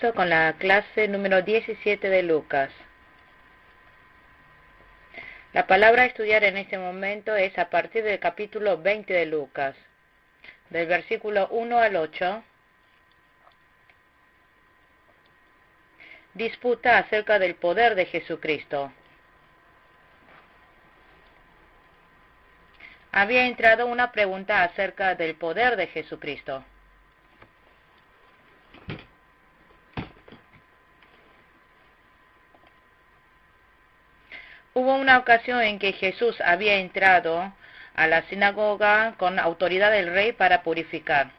comienzo con la clase número 17 de Lucas. La palabra a estudiar en este momento es a partir del capítulo 20 de Lucas, del versículo 1 al 8. Disputa acerca del poder de Jesucristo. Había entrado una pregunta acerca del poder de Jesucristo. Hubo una ocasión en que Jesús había entrado a la sinagoga con autoridad del rey para purificar.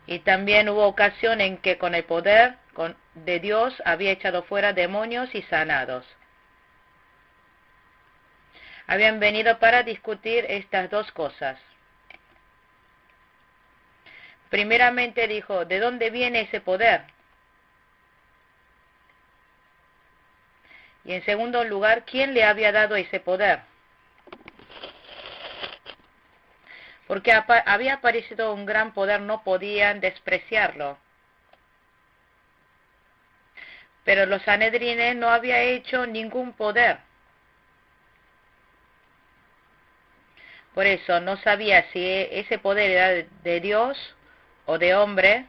Y también hubo ocasión en que con el poder de Dios había echado fuera demonios y sanados. Habían venido para discutir estas dos cosas. Primeramente dijo, ¿de dónde viene ese poder? Y en segundo lugar, ¿quién le había dado ese poder? Porque había aparecido un gran poder, no podían despreciarlo. Pero los sanedrines no habían hecho ningún poder. Por eso no sabía si ese poder era de Dios o de hombre.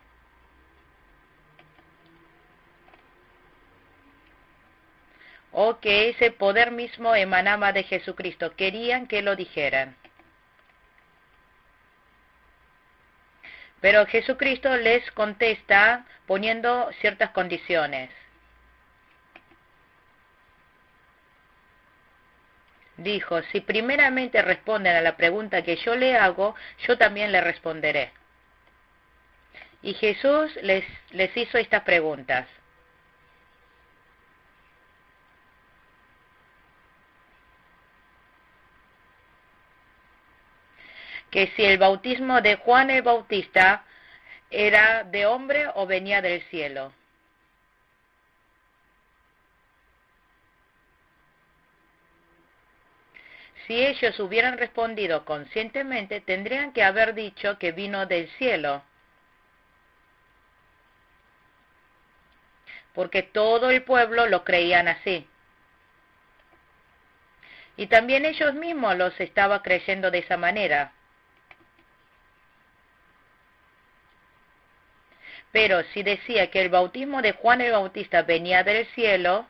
O que ese poder mismo emanaba de Jesucristo. Querían que lo dijeran. Pero Jesucristo les contesta poniendo ciertas condiciones. Dijo, si primeramente responden a la pregunta que yo le hago, yo también le responderé. Y Jesús les hizo estas preguntas. Que si el bautismo de Juan el Bautista era de hombre o venía del cielo. Si ellos hubieran respondido conscientemente, tendrían que haber dicho que vino del cielo. Porque todo el pueblo lo creían así. Y también ellos mismos los estaban creyendo de esa manera. Pero si decía que el bautismo de Juan el Bautista venía del cielo,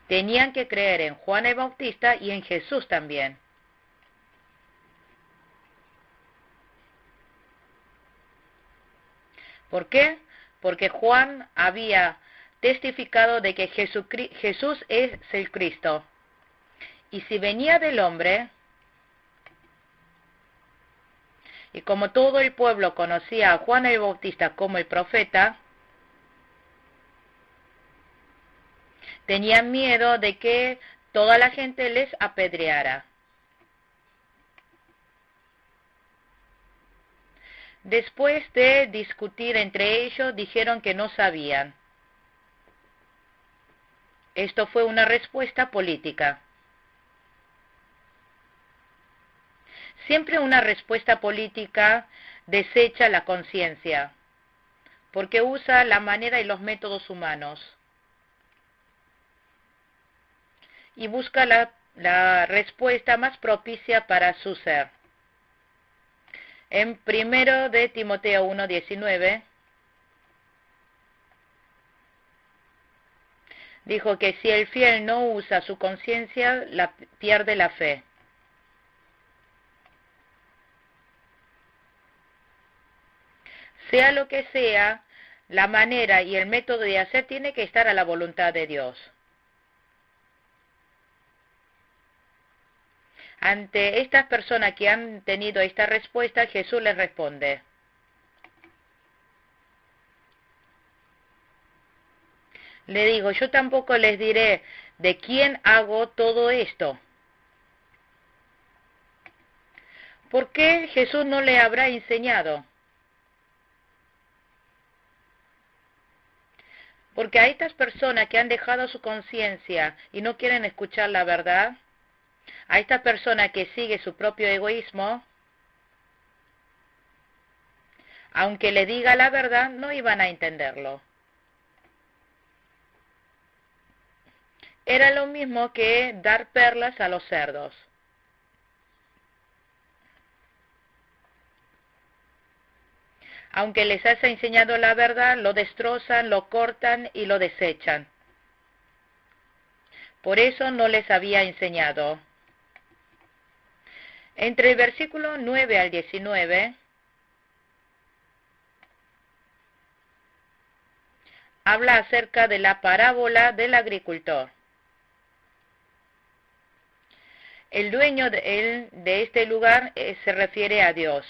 tenían que creer en Juan el Bautista y en Jesús también. ¿Por qué? Porque Juan había testificado de que Jesús es el Cristo. Y si venía del hombre, y como todo el pueblo conocía a Juan el Bautista como el profeta, tenían miedo de que toda la gente les apedreara. Después de discutir entre ellos, dijeron que no sabían. Esto fue una respuesta política. Siempre una respuesta política desecha la conciencia, porque usa la manera y los métodos humanos. Y busca la respuesta más propicia para su ser. En 1 de Timoteo 1:19 dijo que si el fiel no usa su conciencia, pierde la fe. Sea lo que sea, la manera y el método de hacer tiene que estar a la voluntad de Dios. Ante estas personas que han tenido esta respuesta, Jesús les responde. Le digo, yo tampoco les diré de quién hago todo esto. ¿Por qué Jesús no le habrá enseñado? Porque a estas personas que han dejado su conciencia y no quieren escuchar la verdad, a esta persona que sigue su propio egoísmo, Aunque le diga la verdad, no iban a entenderlo. Era lo mismo que dar perlas a los cerdos. Aunque les has enseñado la verdad, lo destrozan, lo cortan y lo desechan. Por eso no les había enseñado. Entre el versículo 9 al 19, habla acerca de la parábola del agricultor. El dueño de este lugar se refiere a Dios.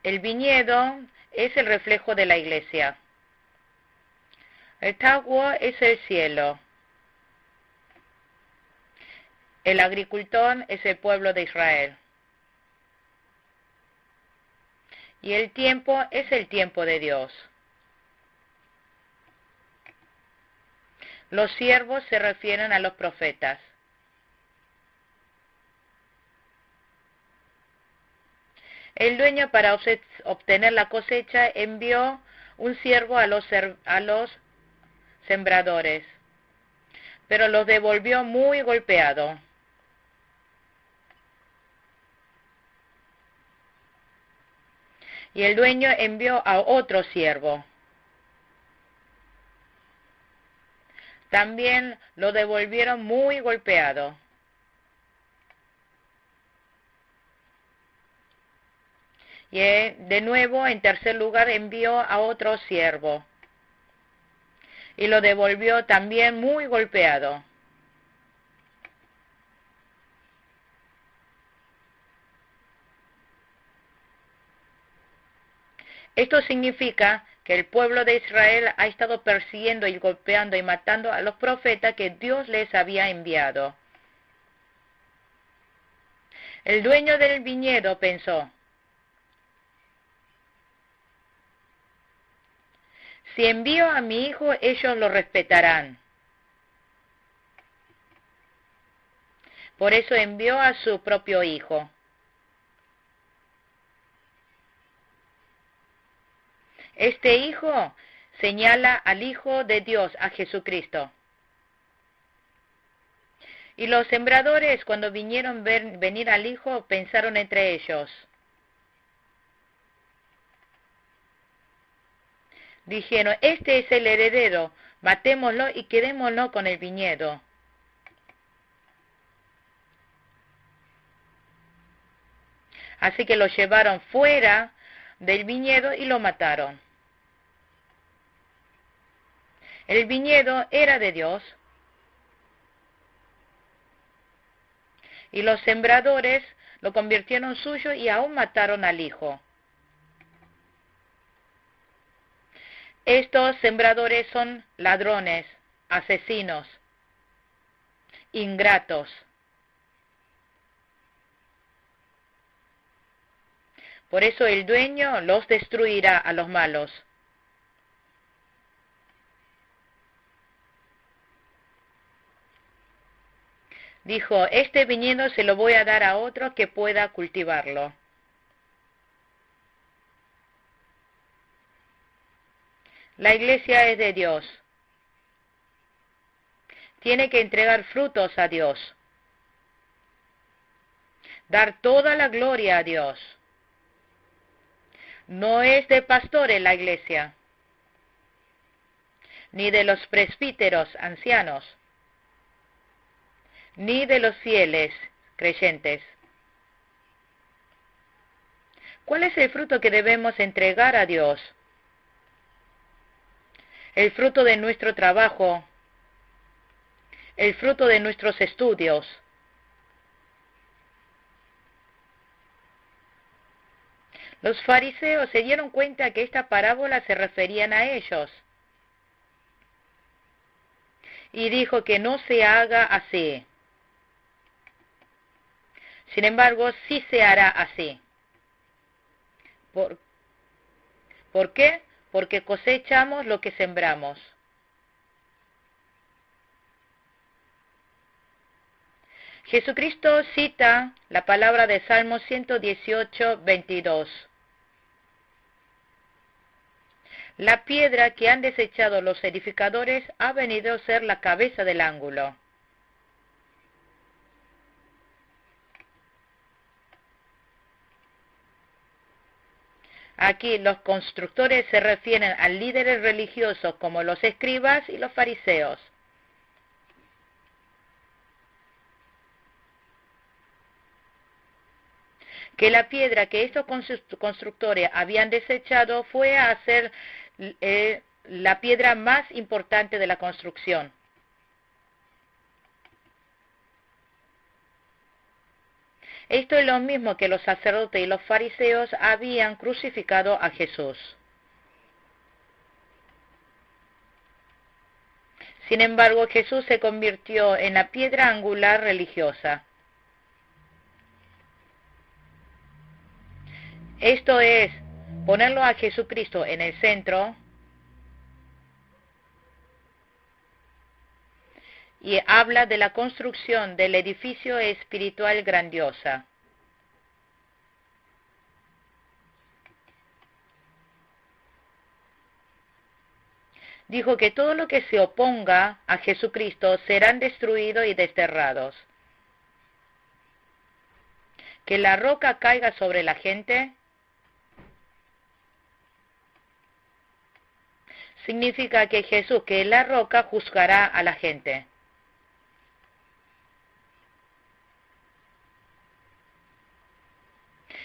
El viñedo es el reflejo de la iglesia. El Taqwa es el cielo. El agricultor es el pueblo de Israel. Y el tiempo es el tiempo de Dios. Los siervos se refieren a los profetas. El dueño, para obtener la cosecha, envió un siervo a los sembradores, pero los devolvió muy golpeado. Y el dueño envió a otro siervo. También lo devolvieron muy golpeado. Y de nuevo, en tercer lugar, envió a otro siervo. Y lo devolvió también muy golpeado. Esto significa que el pueblo de Israel ha estado persiguiendo y golpeando y matando a los profetas que Dios les había enviado. El dueño del viñedo pensó: si envío a mi hijo, ellos lo respetarán. Por eso envió a su propio hijo. Este hijo señala al Hijo de Dios, a Jesucristo. Y los sembradores, cuando vinieron venir al hijo, pensaron entre ellos. Dijeron: este es el heredero, matémoslo y quedémoslo con el viñedo. Así que lo llevaron fuera del viñedo y lo mataron. El viñedo era de Dios. Y los sembradores lo convirtieron suyo y aún mataron al hijo. Estos sembradores son ladrones, asesinos, ingratos. Por eso el dueño los destruirá a los malos. Dijo: este viñedo se lo voy a dar a otro que pueda cultivarlo. La iglesia es de Dios. Tiene que entregar frutos a Dios. Dar toda la gloria a Dios. No es de pastores la iglesia, ni de los presbíteros ancianos, ni de los fieles creyentes. ¿Cuál es el fruto que debemos entregar a Dios? El fruto de nuestro trabajo, el fruto de nuestros estudios. Los fariseos se dieron cuenta que esta parábola se referían a ellos. Y dijo que no se haga así. Sin embargo, sí se hará así. ¿Por qué? Porque cosechamos lo que sembramos. Jesucristo cita la palabra de Salmo 118, 22. La piedra que han desechado los edificadores ha venido a ser la cabeza del ángulo. Aquí los constructores se refieren a líderes religiosos como los escribas y los fariseos. Que la piedra que estos constructores habían desechado fue a ser la piedra más importante de la construcción. Esto es lo mismo que los sacerdotes y los fariseos habían crucificado a Jesús. Sin embargo, Jesús se convirtió en la piedra angular religiosa. Esto es, ponerlo a Jesucristo en el centro y habla de la construcción del edificio espiritual grandiosa. Dijo que todo lo que se oponga a Jesucristo serán destruidos y desterrados. Que la roca caiga sobre la gente significa que Jesús, que la roca, juzgará a la gente.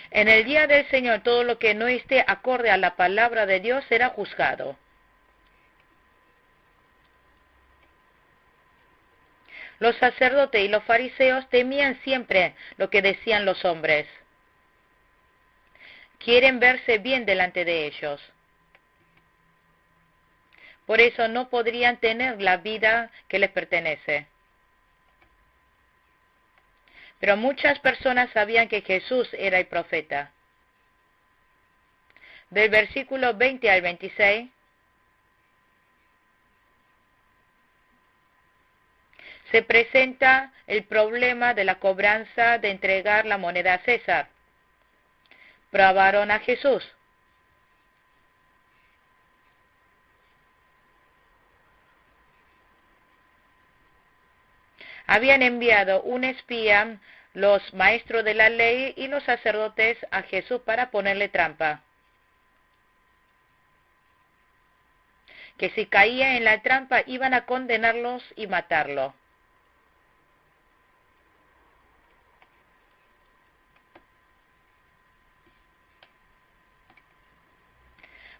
En el día del Señor, todo lo que no esté acorde a la palabra de Dios será juzgado. Los sacerdotes y los fariseos temían siempre lo que decían los hombres. Quieren verse bien delante de ellos. Por eso no podrían tener la vida que les pertenece. Pero muchas personas sabían que Jesús era el profeta. Del versículo 20 al 26, se presenta el problema de la cobranza de entregar la moneda a César. Probaron a Jesús. Habían enviado un espía, los maestros de la ley y los sacerdotes, a Jesús para ponerle trampa. Que si caía en la trampa iban a condenarlos y matarlo.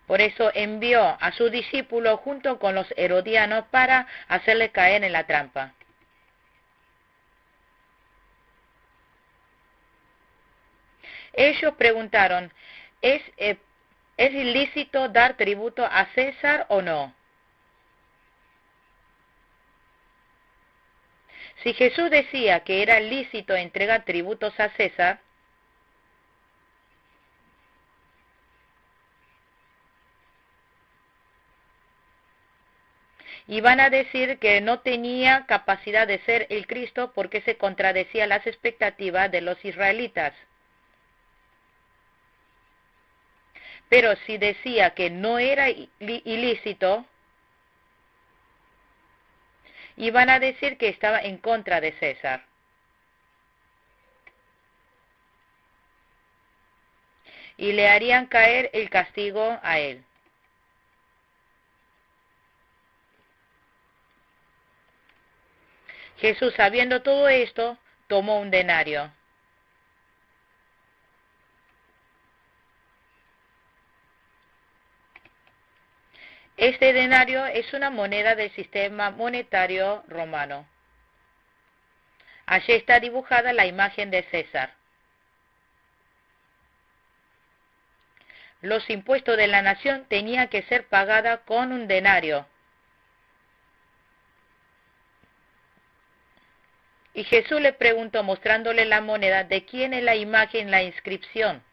Por eso envió a su discípulo junto con los herodianos para hacerle caer en la trampa. Ellos preguntaron, ¿es ilícito dar tributo a César o no? Si Jesús decía que era lícito entregar tributos a César, iban a decir que no tenía capacidad de ser el Cristo porque se contradecía las expectativas de los israelitas. Pero si decía que no era ilícito, iban a decir que estaba en contra de César. Y le harían caer el castigo a él. Jesús, sabiendo todo esto, tomó un denario. Este denario es una moneda del sistema monetario romano. Allí está dibujada la imagen de César. Los impuestos de la nación tenían que ser pagados con un denario. Y Jesús le preguntó, mostrándole la moneda, ¿de quién es la imagen, la inscripción?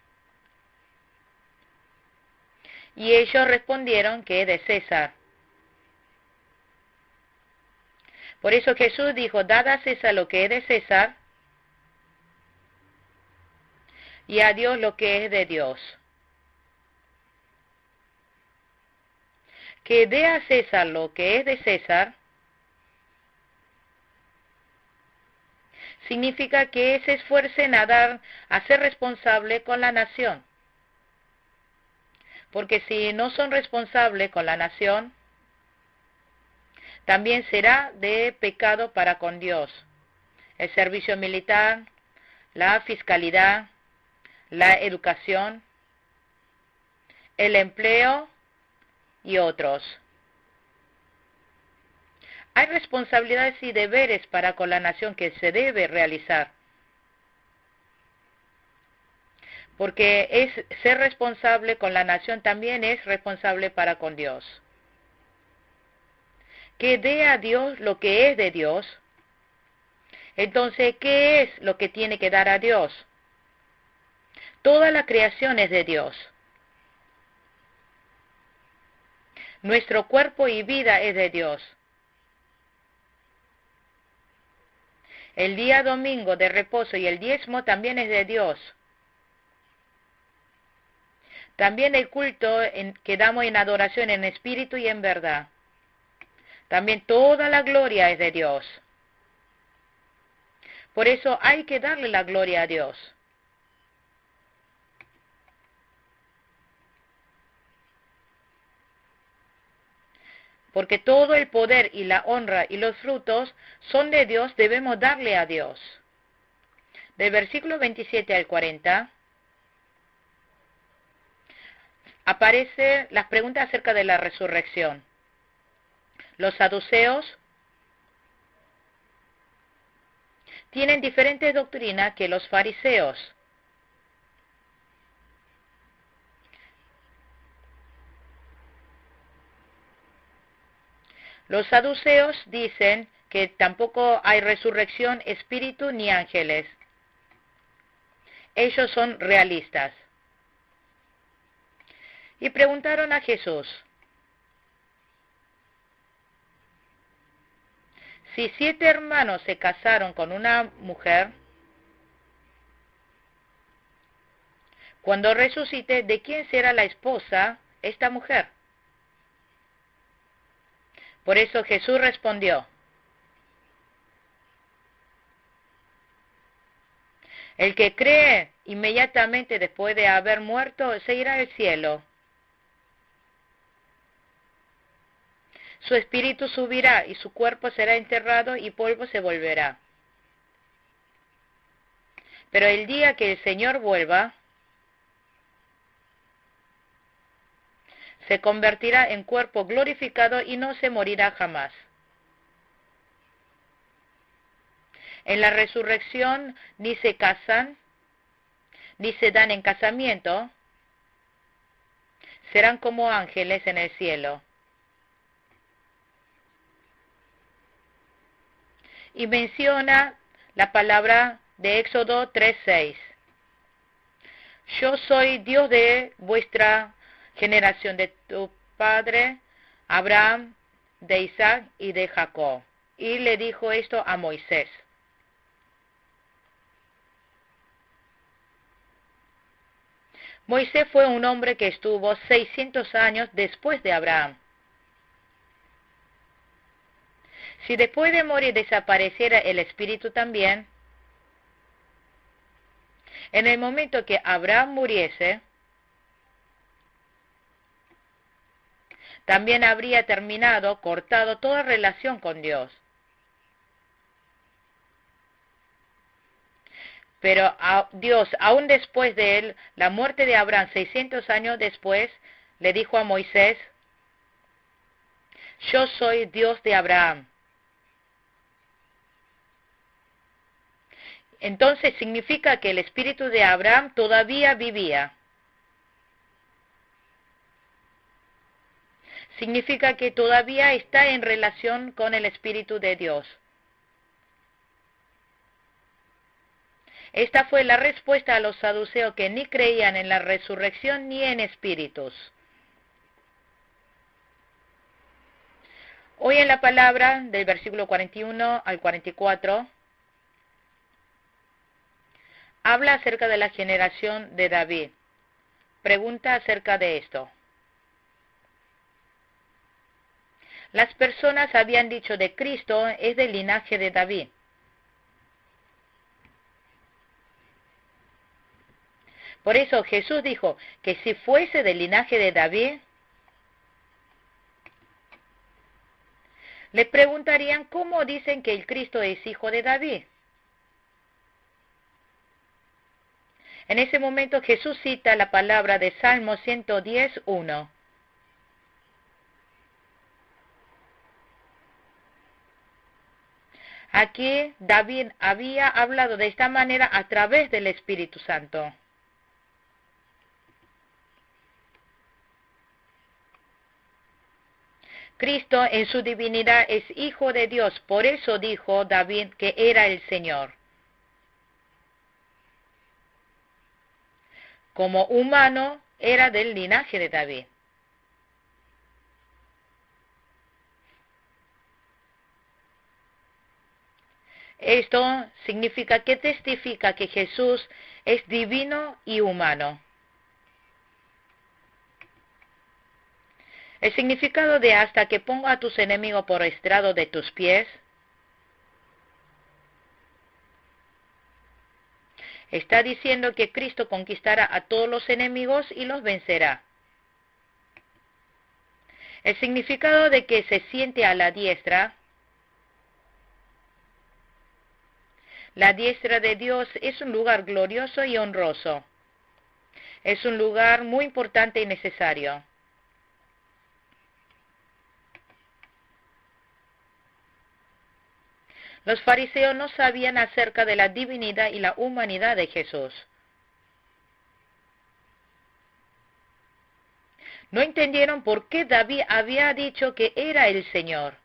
Y ellos respondieron que es de César. Por eso Jesús dijo, dad a César lo que es de César y a Dios lo que es de Dios. que dé a César lo que es de César, significa que se esfuercen a ser responsable con la nación. Porque si no son responsables con la nación, también será de pecado para con Dios. El servicio militar, la fiscalidad, la educación, el empleo y otros. Hay responsabilidades y deberes para con la nación que se debe realizar. Porque ser responsable con la nación también es responsable para con Dios. Que dé a Dios lo que es de Dios. Entonces, ¿qué es lo que tiene que dar a Dios? Toda la creación es de Dios. Nuestro cuerpo y vida es de Dios. El día domingo de reposo y el diezmo también es de Dios. También el culto que damos en adoración en espíritu y en verdad. También toda la gloria es de Dios. Por eso hay que darle la gloria a Dios. Porque todo el poder y la honra y los frutos son de Dios, debemos darle a Dios. Del versículo 27 al 40, aparecen las preguntas acerca de la resurrección. Los saduceos tienen diferentes doctrinas que los fariseos. Los saduceos dicen que tampoco hay resurrección, espíritu ni ángeles. Ellos son realistas. Y preguntaron a Jesús, si 7 hermanos se casaron con una mujer, cuando resucite, ¿de quién será la esposa esta mujer? Por eso Jesús respondió, el que cree inmediatamente después de haber muerto se irá al cielo. Su espíritu subirá y su cuerpo será enterrado y polvo se volverá. Pero el día que el Señor vuelva, se convertirá en cuerpo glorificado y no se morirá jamás. En la resurrección ni se casan, ni se dan en casamiento, serán como ángeles en el cielo. Y menciona la palabra de Éxodo 3:6. Yo soy Dios de vuestra generación, de tu padre Abraham, de Isaac y de Jacob. Y le dijo esto a Moisés. Moisés fue un hombre que estuvo 600 años después de Abraham. Si después de morir desapareciera el espíritu también, en el momento que Abraham muriese, también habría cortado toda relación con Dios. Pero Dios, aún después de él, la muerte de Abraham, 600 años después, le dijo a Moisés, yo soy Dios de Abraham. Entonces significa que el espíritu de Abraham todavía vivía. Significa que todavía está en relación con el espíritu de Dios. Esta fue la respuesta a los saduceos que ni creían en la resurrección ni en espíritus. Hoy en la palabra del versículo 41 al 44, habla acerca de la generación de David. Pregunta acerca de esto. Las personas habían dicho de Cristo es del linaje de David. Por eso Jesús dijo que si fuese del linaje de David, le preguntarían cómo dicen que el Cristo es hijo de David. En ese momento Jesús cita la palabra de Salmo 110:1. Aquí David había hablado de esta manera a través del Espíritu Santo. Cristo en su divinidad es hijo de Dios, por eso dijo David que era el Señor. Como humano era del linaje de David. Esto significa que testifica que Jesús es divino y humano. El significado de hasta que ponga a tus enemigos por estrado de tus pies está diciendo que Cristo conquistará a todos los enemigos y los vencerá. El significado de que se siente a la diestra de Dios es un lugar glorioso y honroso. Es un lugar muy importante y necesario. Los fariseos no sabían acerca de la divinidad y la humanidad de Jesús. No entendieron por qué David había dicho que era el Señor.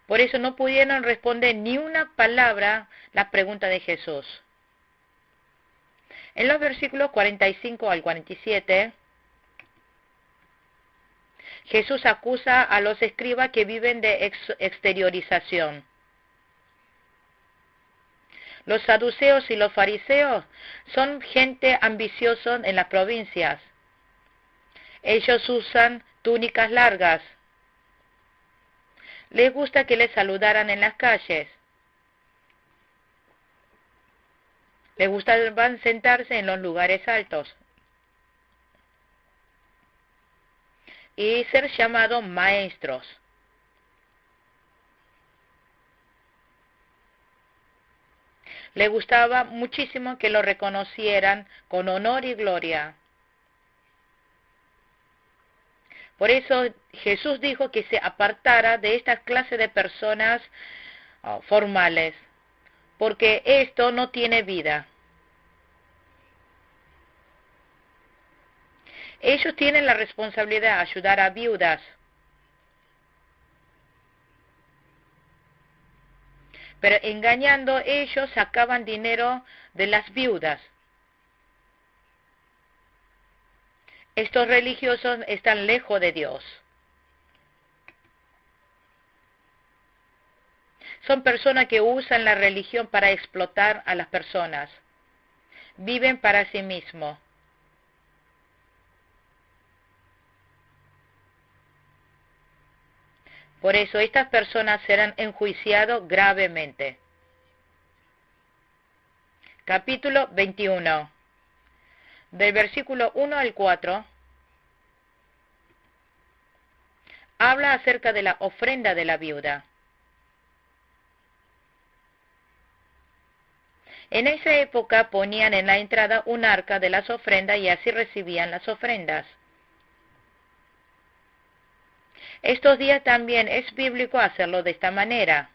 Por eso no pudieron responder ni una palabra la pregunta de Jesús. En los versículos 45 al 47, Jesús acusa a los escribas que viven de exteriorización. Los saduceos y los fariseos son gente ambiciosa en las provincias. Ellos usan túnicas largas. Les gusta que les saludaran en las calles. Les gusta sentarse en los lugares altos. Y ser llamados maestros. Le gustaba muchísimo que lo reconocieran con honor y gloria. Por eso Jesús dijo que se apartara de esta clase de personas formales, porque esto no tiene vida. Ellos tienen la responsabilidad de ayudar a viudas, pero engañando ellos sacaban dinero de las viudas. Estos religiosos están lejos de Dios. Son personas que usan la religión para explotar a las personas. Viven para sí mismos. Por eso estas personas serán enjuiciadas gravemente. Capítulo 21. Del versículo 1 al 4, habla acerca de la ofrenda de la viuda. En esa época ponían en la entrada un arca de las ofrendas y así recibían las ofrendas. Estos días también es bíblico hacerlo de esta manera.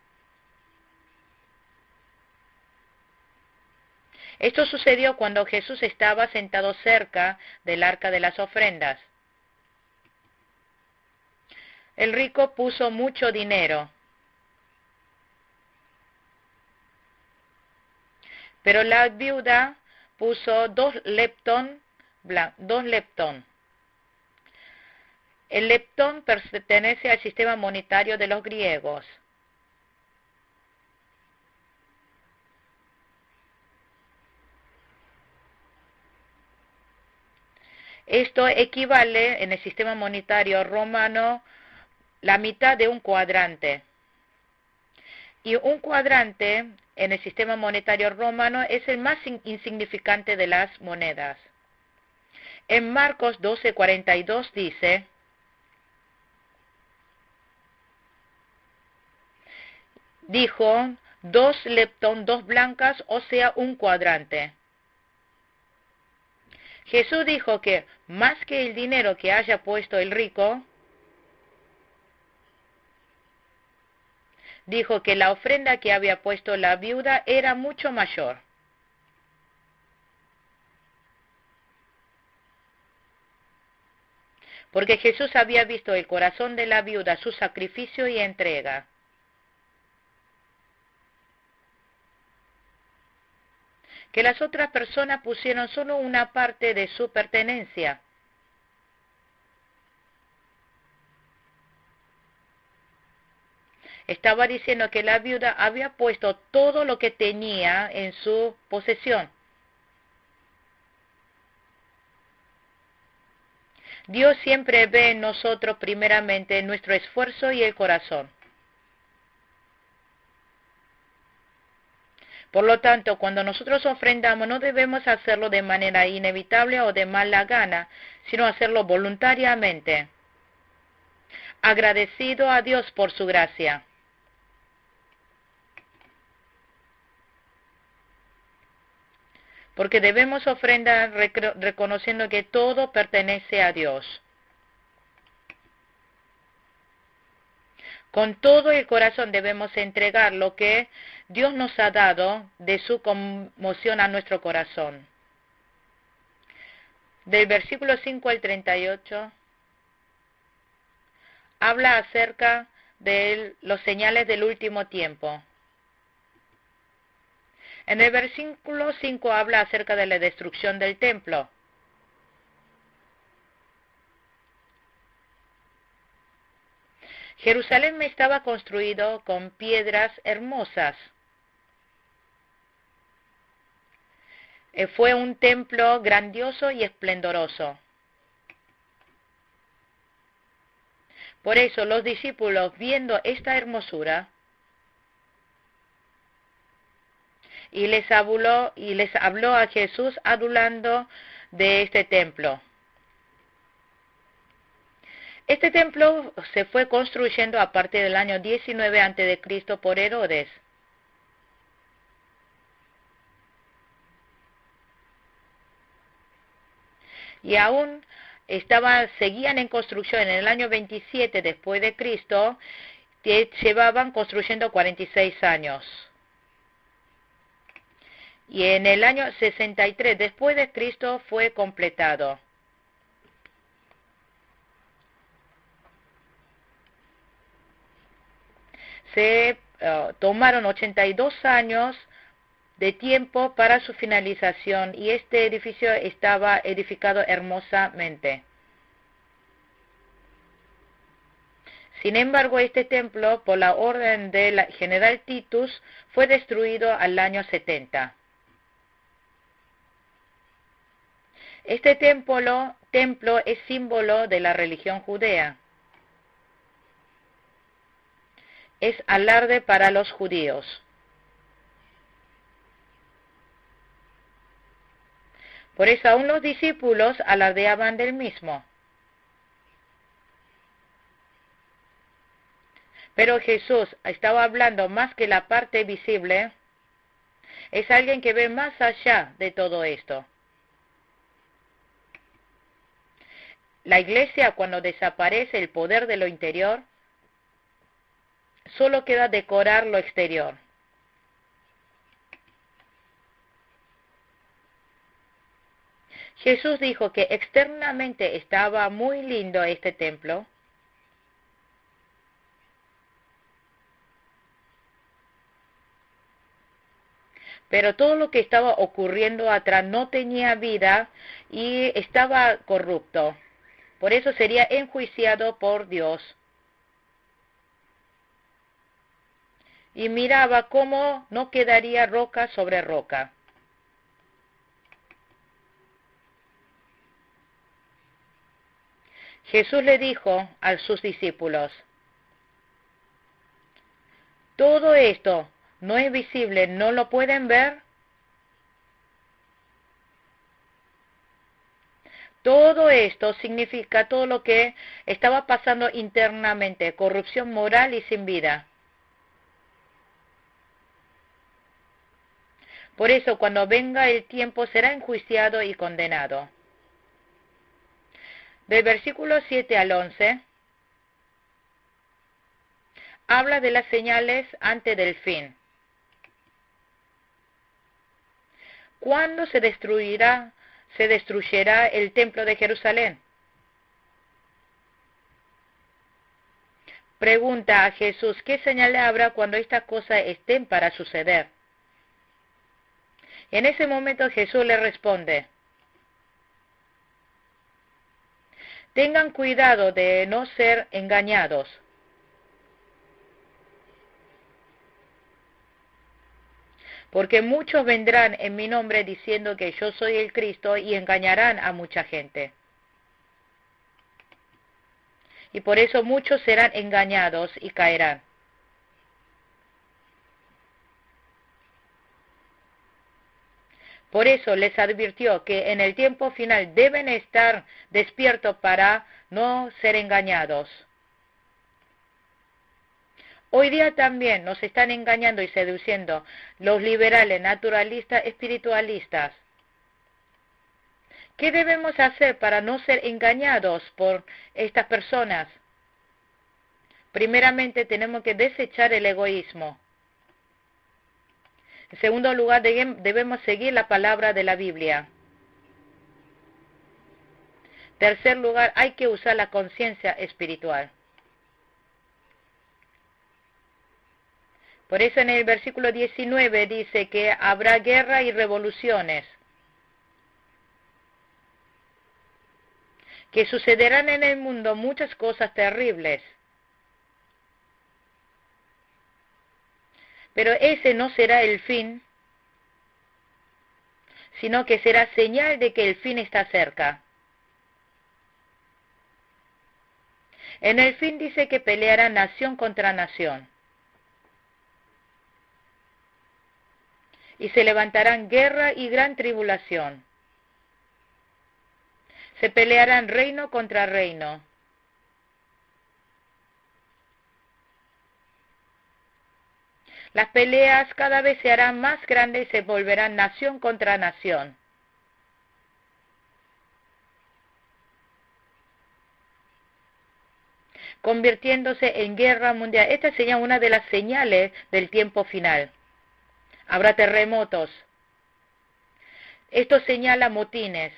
Esto sucedió cuando Jesús estaba sentado cerca del arca de las ofrendas. El rico puso mucho dinero, pero la viuda puso 2 leptón. El leptón pertenece al sistema monetario de los griegos. Esto equivale en el sistema monetario romano la mitad de un cuadrante. Y un cuadrante en el sistema monetario romano es el más insignificante de las monedas. En Marcos 12:42 dijo, 2 leptón, 2 blancas, o sea, un cuadrante. Jesús dijo que más que el dinero que haya puesto el rico, dijo que la ofrenda que había puesto la viuda era mucho mayor. Porque Jesús había visto el corazón de la viuda, su sacrificio y entrega. Que las otras personas pusieron solo una parte de su pertenencia. Estaba diciendo que la viuda había puesto todo lo que tenía en su posesión. Dios siempre ve en nosotros primeramente nuestro esfuerzo y el corazón. Por lo tanto, cuando nosotros ofrendamos, no debemos hacerlo de manera inevitable o de mala gana, sino hacerlo voluntariamente, agradecido a Dios por su gracia. Porque debemos ofrendar reconociendo que todo pertenece a Dios. Con todo el corazón debemos entregar lo que Dios nos ha dado de su conmoción a nuestro corazón. Del versículo 5 al 38, habla acerca de los señales del último tiempo. En el versículo 5 habla acerca de la destrucción del templo. Jerusalén estaba construido con piedras hermosas. Fue un templo grandioso y esplendoroso. Por eso los discípulos, viendo esta hermosura, y les habló a Jesús adulando de este templo. Este templo se fue construyendo a partir del año 19 a.C. por Herodes. Y aún seguían en construcción en el año 27 después de Cristo, que llevaban construyendo 46 años. Y en el año 63 después de Cristo fue completado. Se tomaron 82 años de tiempo para su finalización y este edificio estaba edificado hermosamente. Sin embargo, este templo, por la orden del general Titus, fue destruido al año 70. Este templo es símbolo de la religión judea. Es alarde para los judíos. Por eso aún los discípulos alardeaban del mismo. Pero Jesús estaba hablando más que la parte visible. Es alguien que ve más allá de todo esto. La iglesia, cuando desaparece el poder de lo interior, solo queda decorar lo exterior. Jesús dijo que externamente estaba muy lindo este templo, pero todo lo que estaba ocurriendo atrás no tenía vida y estaba corrupto. Por eso sería enjuiciado por Dios. Y miraba cómo no quedaría roca sobre roca. Jesús le dijo a sus discípulos, todo esto no es visible, ¿no lo pueden ver? Todo esto significa todo lo que estaba pasando internamente, corrupción moral y sin vida. Por eso, cuando venga el tiempo, será enjuiciado y condenado. Del versículo 7 al 11, habla de las señales antes del fin. ¿Cuándo se destruyera el templo de Jerusalén? Pregunta a Jesús, ¿qué señales habrá cuando estas cosas estén para suceder? En ese momento Jesús le responde, tengan cuidado de no ser engañados. Porque muchos vendrán en mi nombre diciendo que yo soy el Cristo y engañarán a mucha gente. Y por eso muchos serán engañados y caerán. Por eso les advirtió que en el tiempo final deben estar despiertos para no ser engañados. Hoy día también nos están engañando y seduciendo los liberales, naturalistas, espiritualistas. ¿Qué debemos hacer para no ser engañados por estas personas? Primeramente tenemos que desechar el egoísmo. En segundo lugar, debemos seguir la palabra de la Biblia. En tercer lugar, hay que usar la conciencia espiritual. Por eso en el versículo 19 dice que habrá guerra y revoluciones, que sucederán en el mundo muchas cosas terribles. Pero ese no será el fin, sino que será señal de que el fin está cerca. En el fin dice que peleará nación contra nación. Y se levantarán guerra y gran tribulación. Se pelearán reino contra reino. Las peleas cada vez se harán más grandes y se volverán nación contra nación. Convirtiéndose en guerra mundial. Esta sería una de las señales del tiempo final. Habrá terremotos. Esto señala motines.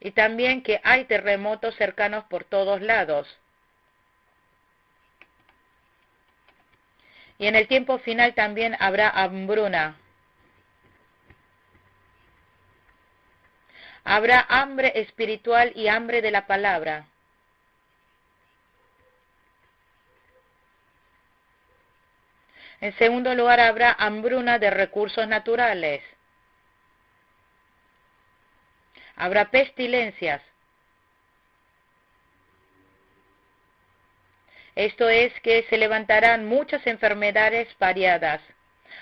Y también que hay terremotos cercanos por todos lados. Y en el tiempo final también habrá hambruna. Habrá hambre espiritual y hambre de la palabra. En segundo lugar, habrá hambruna de recursos naturales. Habrá pestilencias. Esto es que se levantarán muchas enfermedades variadas.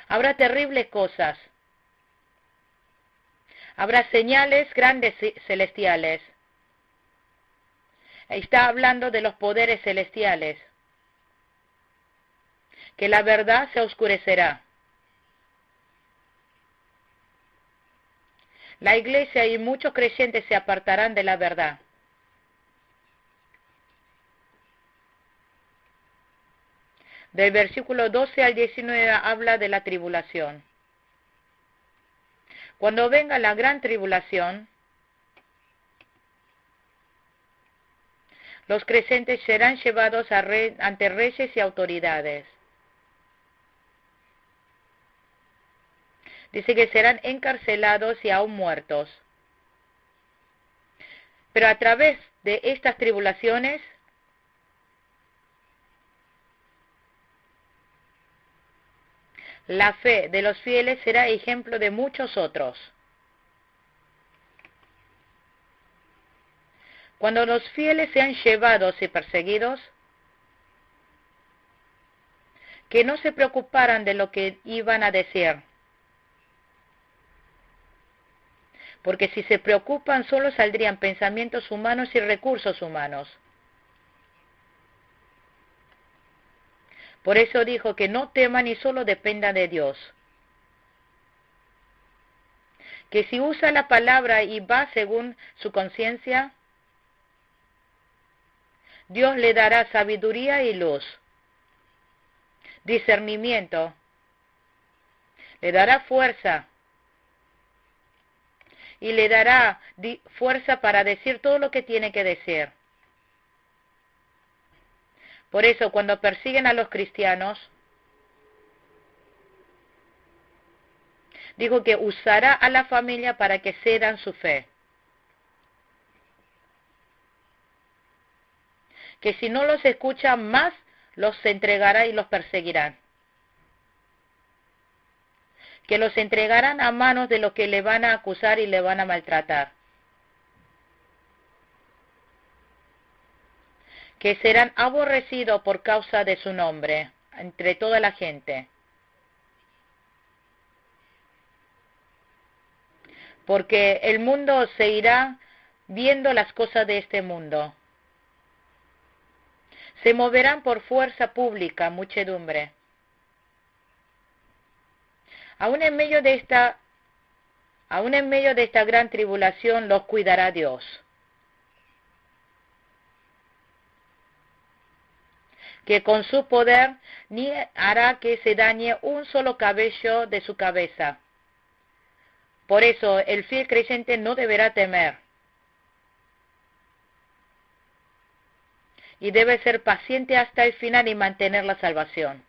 Habrá terribles cosas. Habrá señales grandes celestiales. Está hablando de los poderes celestiales. Que la verdad se oscurecerá. La iglesia y muchos creyentes se apartarán de la verdad. Del versículo 12 al 19 habla de la tribulación. Cuando venga la gran tribulación, los creyentes serán llevados ante reyes y autoridades. Dice que serán encarcelados y aún muertos. Pero a través de estas tribulaciones, la fe de los fieles será ejemplo de muchos otros. Cuando los fieles sean llevados y perseguidos, que no se preocuparan de lo que iban a decir, porque si se preocupan solo saldrían pensamientos humanos y recursos humanos. Por eso dijo que no teman y solo dependan de Dios. Que si usa la palabra y va según su conciencia, Dios le dará sabiduría y luz, discernimiento, le dará fuerza y le dará fuerza para decir todo lo que tiene que decir. Por eso, cuando persiguen a los cristianos, dijo que usará a la familia para que cedan su fe. Que si no los escuchan más, los entregará y los perseguirán. Que los entregarán a manos de los que le van a acusar y le van a maltratar. Que serán aborrecidos por causa de su nombre entre toda la gente. Porque el mundo se irá viendo las cosas de este mundo. Se moverán por fuerza pública, muchedumbre. Aún en medio de esta gran tribulación los cuidará Dios. Que con su poder ni hará que se dañe un solo cabello de su cabeza. Por eso el fiel creyente no deberá temer. Y debe ser paciente hasta el final y mantener la salvación.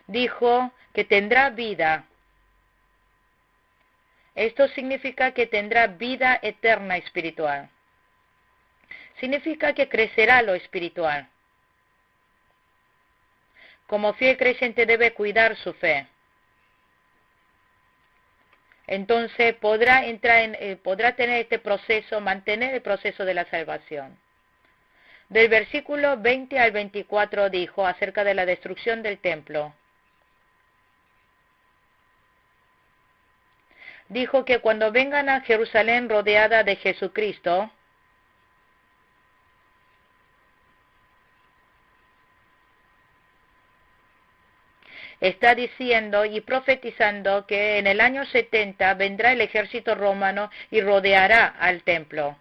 Dijo que tendrá vida. Esto significa que tendrá vida eterna espiritual. Significa que crecerá lo espiritual. Como fiel creyente debe cuidar su fe. Entonces podrá tener este proceso, mantener el proceso de la salvación. Del versículo 20 al 24 dijo acerca de la destrucción del templo. Dijo que cuando vengan a Jerusalén rodeada de Jesucristo, está diciendo y profetizando que en el año 70 vendrá el ejército romano y rodeará al templo.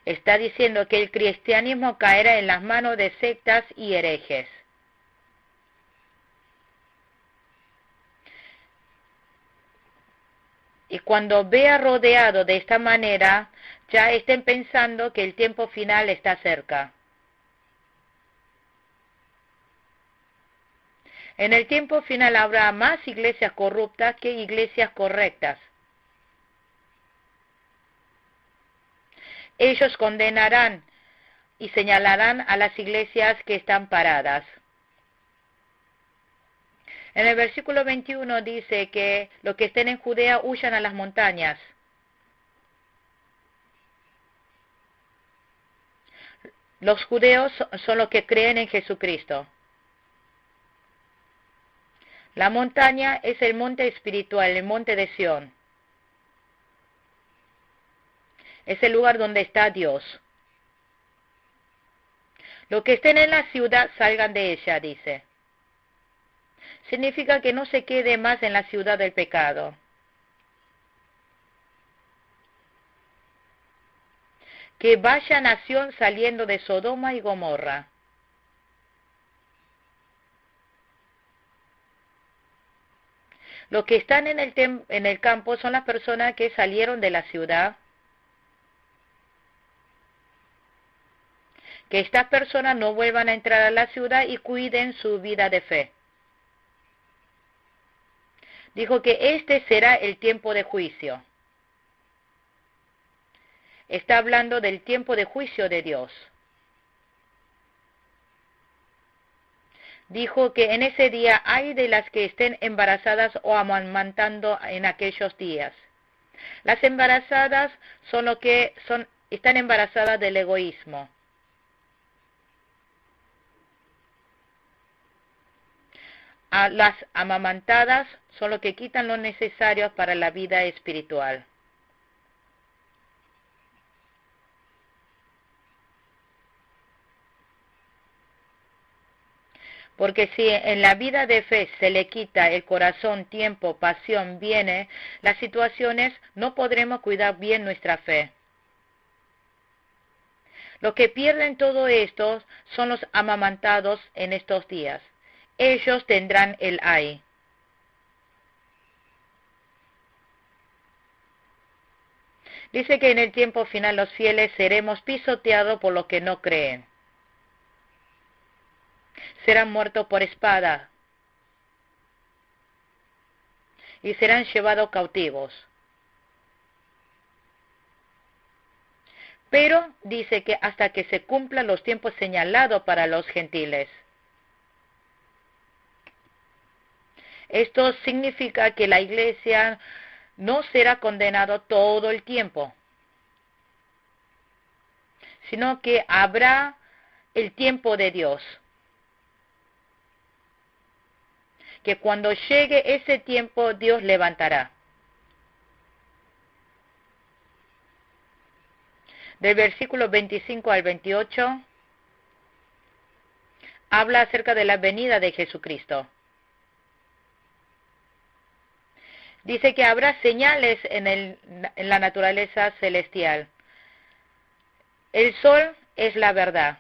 Está diciendo que el cristianismo caerá en las manos de sectas y herejes. Y cuando vea rodeado de esta manera, ya estén pensando que el tiempo final está cerca. En el tiempo final habrá más iglesias corruptas que iglesias correctas. Ellos condenarán y señalarán a las iglesias que están paradas. En el versículo 21 dice que los que estén en Judea huyan a las montañas. Los judeos son los que creen en Jesucristo. La montaña es el monte espiritual, el monte de Sión. Es el lugar donde está Dios. Los que estén en la ciudad salgan de ella, dice. Significa que no se quede más en la ciudad del pecado. Que vaya nación saliendo de Sodoma y Gomorra. Los que están en el campo son las personas que salieron de la ciudad. Que estas personas no vuelvan a entrar a la ciudad y cuiden su vida de fe. Dijo que este será el tiempo de juicio. Está hablando del tiempo de juicio de Dios. dijo que en ese día hay de las que estén embarazadas o amamantando en aquellos días. Las embarazadas están embarazadas del egoísmo. Las amamantadas son lo que quitan lo necesario para la vida espiritual. Porque si en la vida de fe se le quita el corazón, tiempo, pasión, bienes, las situaciones, no podremos cuidar bien nuestra fe. Los que pierden todo esto son los amamantados en estos días. Ellos tendrán el ay. Dice que en el tiempo final los fieles seremos pisoteados por los que no creen. Serán muertos por espada y serán llevados cautivos. Pero dice que hasta que se cumplan los tiempos señalados para los gentiles. Esto significa que la iglesia no será condenada todo el tiempo, sino que habrá el tiempo de Dios. Que cuando llegue ese tiempo, Dios levantará. Del versículo 25 al 28, habla acerca de la venida de Jesucristo. Dice que habrá señales en la naturaleza celestial. El sol es la verdad.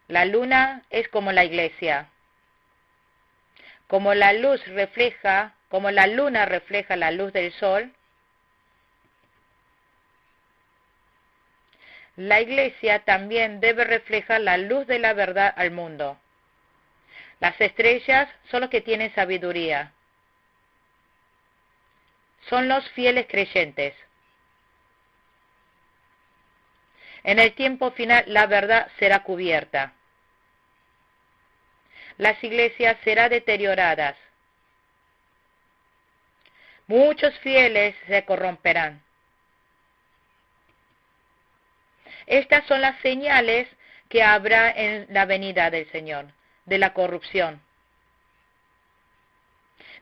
La luna es como la iglesia. Como la luna refleja la luz del sol, la iglesia también debe reflejar la luz de la verdad al mundo. Las estrellas son los que tienen sabiduría. Son los fieles creyentes. En el tiempo final la verdad será cubierta. Las iglesias serán deterioradas. Muchos fieles se corromperán. Estas son las señales que habrá en la venida del Señor, de la corrupción.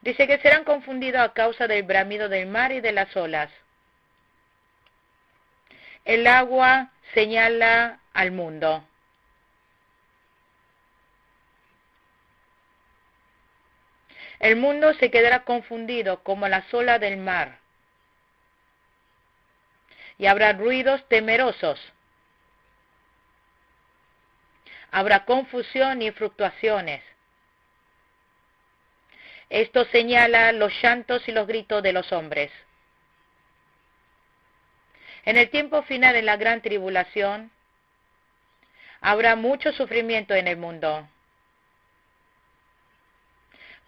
Dice que serán confundidos a causa del bramido del mar y de las olas. El agua señala al mundo. El mundo se quedará confundido como las olas del mar. Y habrá ruidos temerosos. Habrá confusión y fluctuaciones. Esto señala los llantos y los gritos de los hombres. En el tiempo final, en la gran tribulación, habrá mucho sufrimiento en el mundo.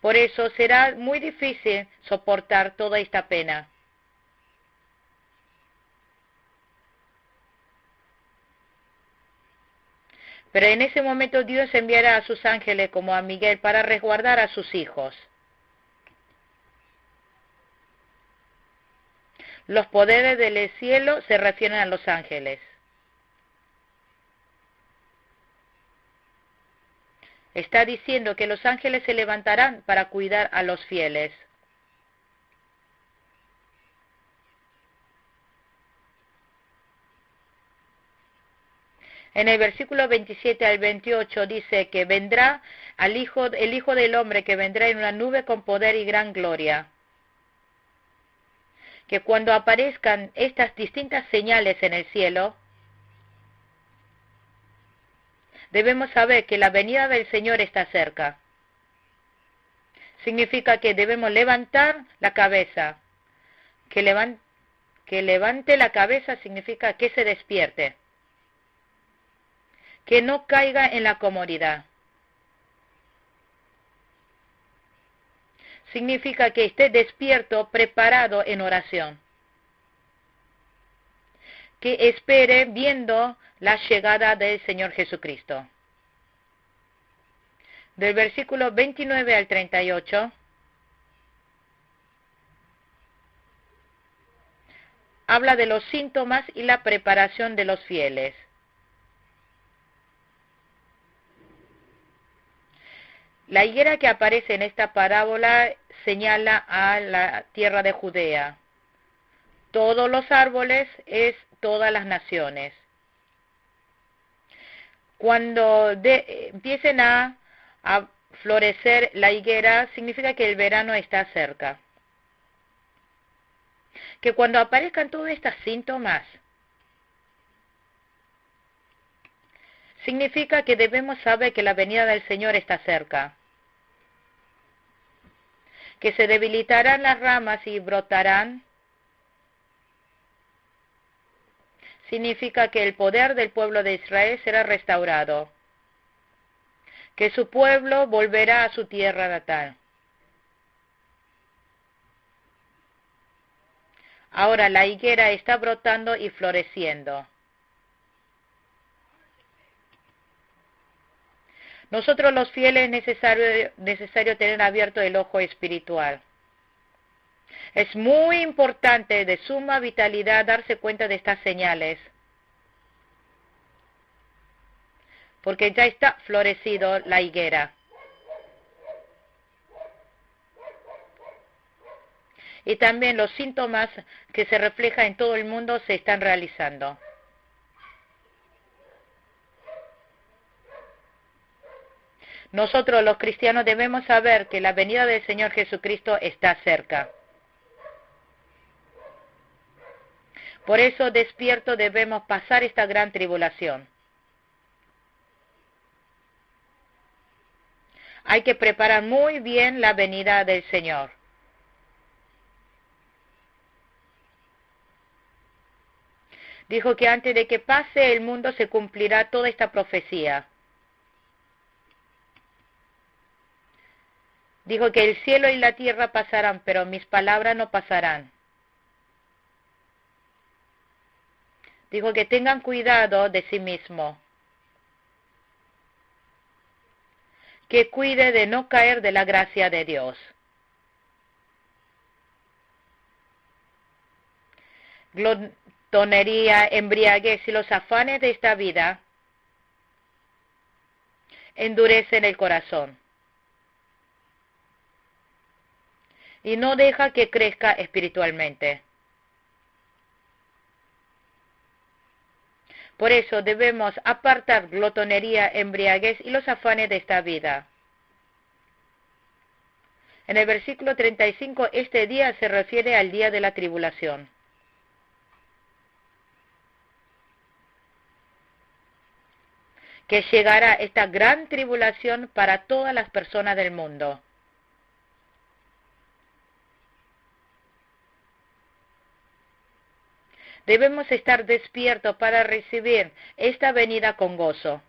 Por eso será muy difícil soportar toda esta pena. Pero en ese momento Dios enviará a sus ángeles como a Miguel para resguardar a sus hijos. Los poderes del cielo se refieren a los ángeles. Está diciendo que los ángeles se levantarán para cuidar a los fieles. En el versículo 27 al 28 dice que vendrá el Hijo del Hombre, que vendrá en una nube con poder y gran gloria. Que cuando aparezcan estas distintas señales en el cielo, debemos saber que la venida del Señor está cerca. Significa que debemos levantar la cabeza. Que levante la cabeza significa que se despierte. Que no caiga en la comodidad. Significa que esté despierto, preparado en oración. Que espere viendo la llegada del Señor Jesucristo. Del versículo 29 al 38, habla de los síntomas y la preparación de los fieles. La higuera que aparece en esta parábola señala a la tierra de Judea. Todos los árboles es todas las naciones. Cuando empiecen a florecer la higuera, significa que el verano está cerca. Que cuando aparezcan todos estos síntomas, significa que debemos saber que la venida del Señor está cerca. Que se debilitarán las ramas y brotarán. Significa que el poder del pueblo de Israel será restaurado, que su pueblo volverá a su tierra natal. Ahora la higuera está brotando y floreciendo. Nosotros los fieles es necesario tener abierto el ojo espiritual. Es muy importante, de suma vitalidad, darse cuenta de estas señales, porque ya está florecido la higuera. Y también los síntomas que se reflejan en todo el mundo se están realizando. Nosotros los cristianos debemos saber que la venida del Señor Jesucristo está cerca. Por eso despierto debemos pasar esta gran tribulación. Hay que preparar muy bien la venida del Señor. Dijo que antes de que pase el mundo se cumplirá toda esta profecía. Dijo que el cielo y la tierra pasarán, pero mis palabras no pasarán. Dijo que tengan cuidado de sí mismo, que cuide de no caer de la gracia de Dios. Glotonería, embriaguez y los afanes de esta vida endurecen el corazón y no deja que crezca espiritualmente. Por eso debemos apartar glotonería, embriaguez y los afanes de esta vida. En el versículo 35, este día se refiere al día de la tribulación. Que llegará esta gran tribulación para todas las personas del mundo. Debemos estar despiertos para recibir esta venida con gozo.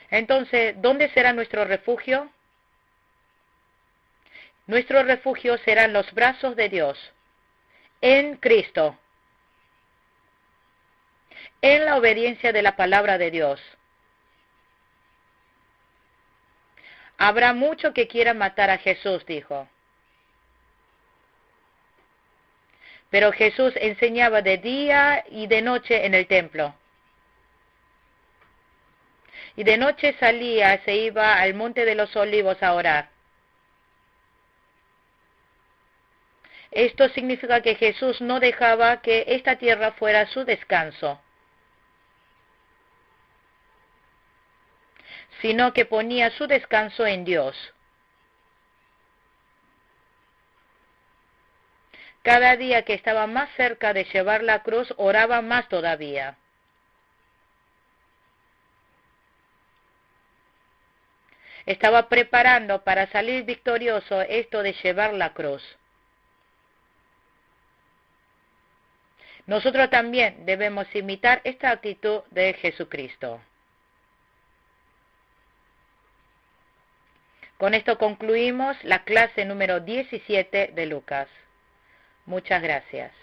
Entonces, ¿dónde será nuestro refugio? Nuestro refugio serán los brazos de Dios, en Cristo, en la obediencia de la palabra de Dios. Habrá muchos que quieran matar a Jesús, dijo. Pero Jesús enseñaba de día y de noche en el templo. Y de noche salía, se iba al monte de los olivos a orar. Esto significa que Jesús no dejaba que esta tierra fuera su descanso, sino que ponía su descanso en Dios. Cada día que estaba más cerca de llevar la cruz, oraba más todavía. Estaba preparando para salir victorioso esto de llevar la cruz. Nosotros también debemos imitar esta actitud de Jesucristo. Con esto concluimos la clase número 17 de Lucas. Muchas gracias.